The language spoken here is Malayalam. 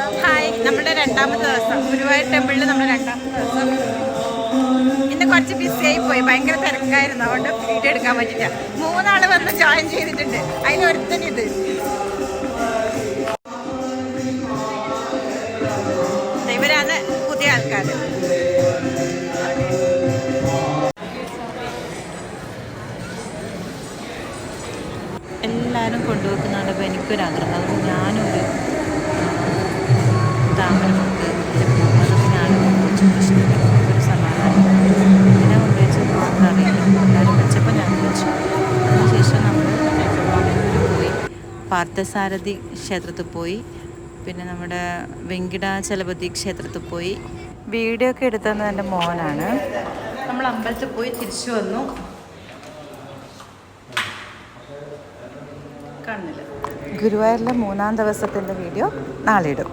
ഹായ്, നമ്മുടെ രണ്ടാമത്തെ ദിവസം ഗുരുവായൂർ ടെമ്പിളിൽ നമ്മുടെ രണ്ടാമത്തെ ദിവസം. ഇന്ന് കുറച്ച് ബിസി ആയി പോയി, ഭയങ്കര തിരക്കായിരുന്നു, അതുകൊണ്ട് വീഡിയോ എടുക്കാൻ പറ്റില്ല. 3 ആള് വന്ന് ജോയിൻ ചെയ്തിട്ടുണ്ട്, അതിലൊരുത്തനിത്. ഇവരാണ് പുതിയ ആൾക്കാർ. എല്ലാവരും കൊണ്ടുവെക്കുന്നുണ്ടപ്പോൾ എനിക്കൊരാഗ്രഹം, അതുകൊണ്ട് ഞാനൊരു താമരമുക്ക് അതൊക്കെ ഞാനും കൊണ്ടുവച്ചു. ഒരു സമാധാനം ഇങ്ങനെ കൊണ്ടുവച്ചത് മാത്രം അറിയില്ല. എല്ലാവരും വെച്ചപ്പോൾ ഞാൻ വെച്ചു. അതിനുശേഷം നമ്മൾ പോയി പാർത്ഥസാരഥി ക്ഷേത്രത്തിൽ പോയി, പിന്നെ നമ്മുടെ വെങ്കിടാചലപതി ക്ഷേത്രത്തിൽ പോയി. വീഡിയോ ഒക്കെ എടുത്തത് എൻ്റെ മോനാണ്. നമ്മൾ അമ്പലത്തിൽ പോയി തിരിച്ചു വന്നു. കാണുന്നില്ല. ഗുരുവായൂരിലെ 3-ാം ദിവസത്തിൻ്റെ വീഡിയോ നാളെ ഇടും.